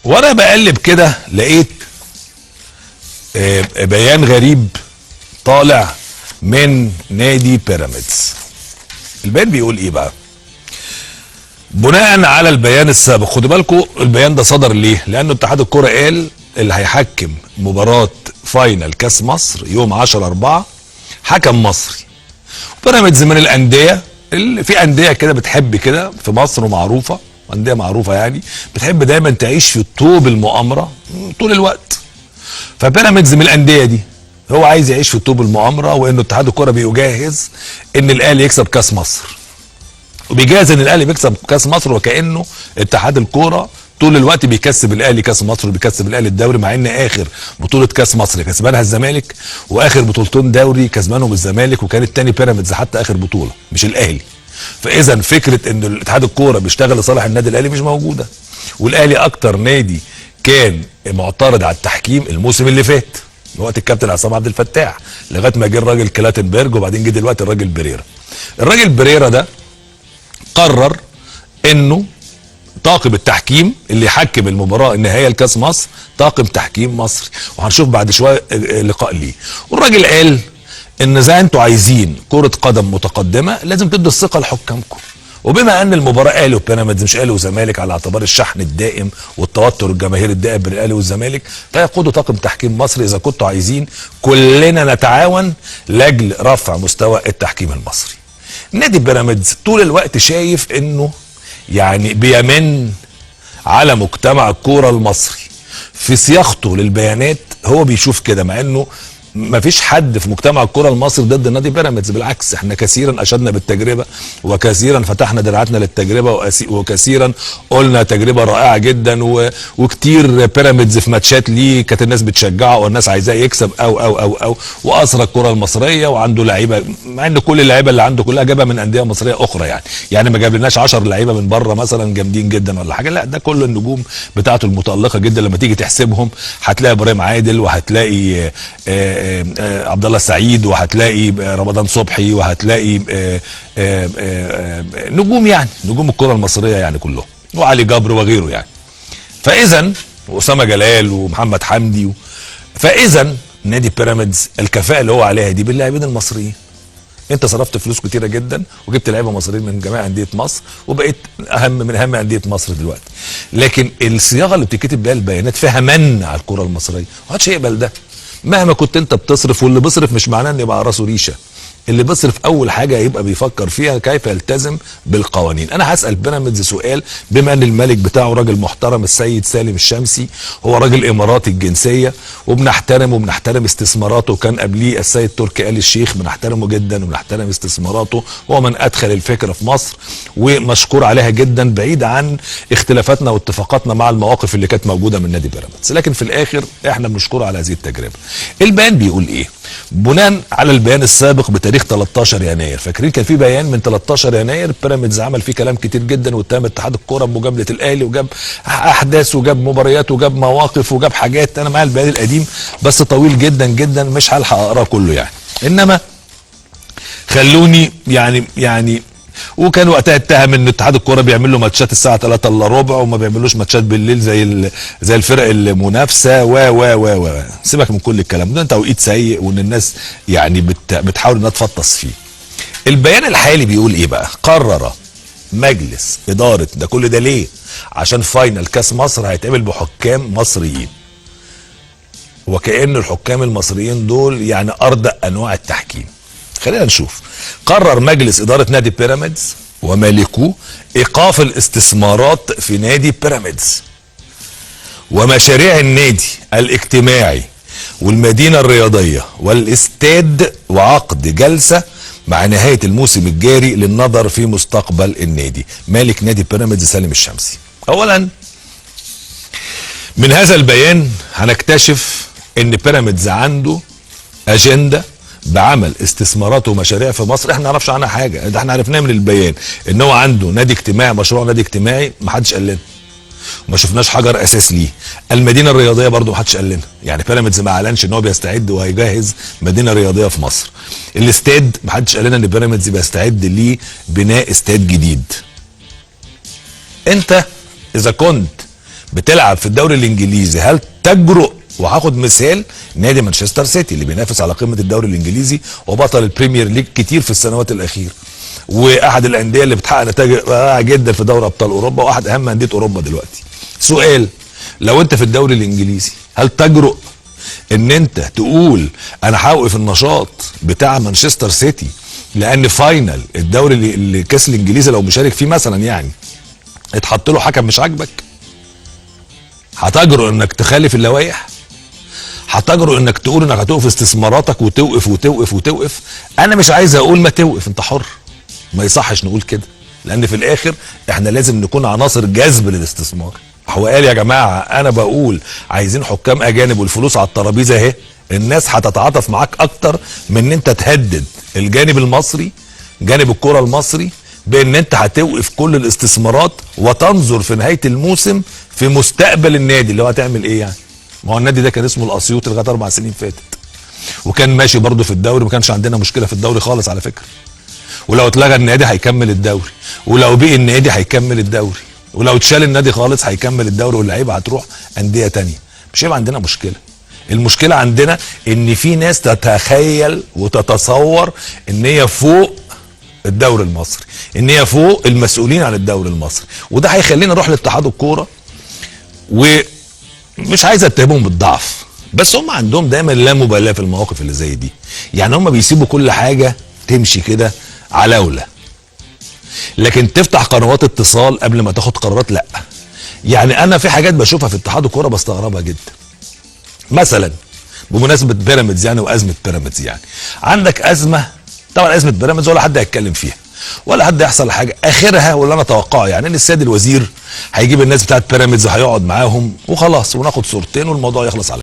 وانا بقلب كده لقيت بيان غريب طالع من نادي بيراميدز. البيان بيقول ايه بقى؟ بناء على البيان السابق، خدوا بالكم البيان ده صدر ليه؟ لانه اتحاد الكرة قال اللي هيحكم مباراة فاينل كاس مصر يوم 10/4 حكم مصري. بيراميدز من الاندية اللي في اندية كده بتحب كده في مصر ومعروفة، اندية معروفة يعني بتحب دايما تعيش في طوب المؤامرة طول الوقت. فبيراميدز من الاندية دي هو عايز يعيش في طوب المؤامرة، وانه اتحاد الكرة بيجهز ان الاهلي يكسب كاس مصر، وبيجهز ان الاهلي بيكسب كاس مصر، وكانه اتحاد الكوره طول الوقت بيكسب الاهلي كاس مصر وبيكسب الاهلي الدوري، مع ان اخر بطوله كاس مصر كسبانها الزمالك، واخر بطولتين دوري كسبانهم الزمالك، وكانت تاني بيراميدز حتى اخر بطوله مش الاهلي. فاذا فكره ان الاتحاد الكوره بيشتغل لصالح النادي الاهلي مش موجوده. والاهلي اكتر نادي كان معترض على التحكيم الموسم اللي فات وقت الكابتن عصام عبد الفتاح، لغايه ما جه الراجل كلاتنبرج، وبعدين جه دلوقتي الراجل بريرا. الراجل بريرا ده قرر انه طاقم التحكيم اللي يحكم المباراه النهائيه لكاس مصر طاقم تحكيم مصري، وهنشوف بعد شويه لقاء ليه. والراجل قال ان زي انتوا عايزين كره قدم متقدمه لازم تدوا الثقه لحكامكم، وبما ان المباراه اهلي وبيراميدز مش اهلي وزمالك على اعتبار الشحن الدائم والتوتر الجماهيري الدائم بين الاهلي والزمالك، فيقودوا طاقم تحكيم مصري اذا كنتوا عايزين كلنا نتعاون لاجل رفع مستوى التحكيم المصري. نادي بيراميدز طول الوقت شايف انه يعني بيمن على مجتمع الكوره المصري في صياغته للبيانات، هو بيشوف كده، مع انه ما فيش حد في مجتمع الكره المصري ضد نادي بيراميدز، بالعكس احنا كثيرا اشدنا بالتجربه، وكثيرا فتحنا دراعاتنا للتجربه، وكثيرا قلنا تجربه رائعه جدا، وكتير بيراميدز في ماتشات ليه كانت الناس بتشجعه والناس عايزاه يكسب او واثرى الكره المصريه، وعنده لعيبه، مع ان كل اللعيبه اللي عنده كلها جابها من انديه مصريه اخرى، يعني ما جابلناش 10 لعيبه من بره مثلا جامدين جدا ولا حاجه، لا ده كل النجوم بتاعته المتالقه جدا. لما تيجي تحسبهم هتلاقي ابراهيم عادل، وهتلاقي عبد الله السعيد، وهتلاقي رمضان صبحي، وهتلاقي نجوم، يعني نجوم الكره المصريه يعني كلهم، وعلي جبر وغيره يعني. فاذا واسامه جلال ومحمد حمدي فاذا نادي بيراميدز الكفاءه اللي هو عليها دي باللاعبين المصريين. انت صرفت فلوس كتيره جدا وجبت لعيبه مصريين من جميع انديه مصر، وبقيت من اهم انديه مصر دلوقتي، لكن الصياغه اللي بتتكتب بيها البيانات فيها من على الكره المصريه، محدش هيقبل ده مهما كنت انت بتصرف. واللي بيصرف مش معناه ان يبقى على راسه ريشه، اللي بيصرف اول حاجه يبقى بيفكر فيها كيف يلتزم بالقوانين. انا هسال بيراميدز سؤال، بما ان الملك بتاعه راجل محترم السيد سالم الشمسي، هو راجل اماراتي الجنسيه وبنحترم استثماراته، وكان قبليه السيد تركي آل الشيخ بنحترمه جدا وبنحترم استثماراته، هو من ادخل الفكره في مصر ومشكور عليها جدا، بعيد عن اختلافاتنا واتفاقاتنا مع المواقف اللي كانت موجوده من نادي بيراميدز، لكن في الاخر احنا بنشكره على هذه التجربه. البيان بيقول ايه؟ بناء على البيان السابق بتاريخ 13 يناير، فاكرين كان في بيان من 13 يناير بيراميدز عمل فيه كلام كتير جدا، واتهم اتحاد الكوره بمجامله الاهلي، وجاب احداث وجاب مباريات وجاب مواقف وجاب حاجات. انا معايا البيان القديم بس طويل جدا جدا مش هلحق اقراه كله يعني، انما خلوني يعني وكان وقتها اتهم ان اتحاد الكوره بيعمل له ماتشات الساعه 3 الا ربع وما بيعملوش ماتشات بالليل زي الفرق المنافسه و سيبك من كل الكلام ده، توقيت سيء وان الناس يعني بتحاول انها تفطس فيه. البيان الحالي بيقول ايه بقى؟ قرر مجلس اداره، ده كل ده ليه؟ عشان فاينل كاس مصر هيتعمل بحكام مصريين، وكأن الحكام المصريين دول يعني ارضى انواع التحكيم. خلينا نشوف. قرر مجلس اداره نادي بيراميدز ومالكوه ايقاف الاستثمارات في نادي بيراميدز ومشاريع النادي الاجتماعي والمدينه الرياضيه والاستاد، وعقد جلسه مع نهايه الموسم الجاري للنظر في مستقبل النادي. مالك نادي بيراميدز سالم الشمسي. اولا من هذا البيان هنكتشف ان بيراميدز عنده اجنده بعمل استثمارات ومشاريع في مصر احنا ما نعرفش عنها حاجه، ده احنا عرفناه من البيان ان هو عنده نادي اجتماعي، مشروع نادي اجتماعي ما حدش قال لنا، وما شفناش حجر اساس ليه. المدينه الرياضيه برضو ما حدش قال لنا، يعني بيراميدز ما اعلنش ان هو بيستعد وهيجهز مدينه رياضيه في مصر. الاستاد ما حدش قال لنا ان بيراميدز بيستعد لبناء استاد جديد. انت اذا كنت بتلعب في الدوري الانجليزي هل تجرؤ؟ وهاخد مثال نادي مانشستر سيتي اللي بينافس على قمه الدوري الانجليزي وبطل البريمير ليج كتير في السنوات الاخيره، واحد الانديه اللي بتحقق نتائج رائعه جدا في دوري ابطال اوروبا، واحد اهم انديه اوروبا دلوقتي. سؤال، لو انت في الدوري الانجليزي هل تجرؤ ان انت تقول انا هوقف النشاط بتاع مانشستر سيتي لان فاينل الدوري الكاس الانجليزي لو مشارك فيه مثلا يعني اتحط له حكم مش عاجبك؟ هتجرؤ انك تخالف اللوائح؟ هتجرؤ انك تقول انك هتوقف استثماراتك وتوقف وتوقف وتوقف؟ انا مش عايز اقول ما توقف، انت حر، ما يصحش نقول كده، لان في الاخر احنا لازم نكون عناصر جذب للاستثمار. هو قال يا جماعه انا بقول عايزين حكام اجانب والفلوس على الترابيزه اهي، الناس هتتعاطف معاك اكتر من ان انت تهدد الجانب المصري، جانب الكره المصري، بان انت هتوقف كل الاستثمارات وتنظر في نهايه الموسم في مستقبل النادي اللي هو هتعمل ايه يعني؟ ما هو النادي ده كان اسمه الاسيوطي لغايه 4 سنين فاتت، وكان ماشي برضه في الدوري، ما كانش عندنا مشكله في الدوري خالص على فكره. ولو اتلغى النادي هيكمل الدوري، ولو بقي النادي هيكمل الدوري، ولو اتشال النادي خالص هيكمل الدوري، واللعيبه هتروح انديه تانية، مش هيبقى عندنا مشكله. المشكله عندنا ان في ناس تتخيل وتتصور ان هي فوق الدوري المصري، ان هي فوق المسؤولين عن الدوري المصري، وده هيخلينا نروح لاتحاد الكوره. ومش عايز اتهمهم بالضعف، بس هم عندهم دايما لا مبالاه في المواقف اللي زي دي، يعني هم بيسيبوا كل حاجه تمشي كده علاوله، لكن تفتح قنوات اتصال قبل ما تاخد قرارات لا. يعني انا في حاجات بشوفها في اتحاد الكوره بستغربها جدا، مثلا بمناسبه بيراميدز يعني وازمه بيراميدز، يعني عندك ازمه، طبعا ازمه بيراميدز ولا حد هيتكلم فيها ولا حد هيحصل حاجه، اخرها واللي انا اتوقعه يعني ان السيد الوزير هيجيب الناس بتاعت بيراميدز هيقعد معاهم وخلاص وناخد صورتين والموضوع يخلص على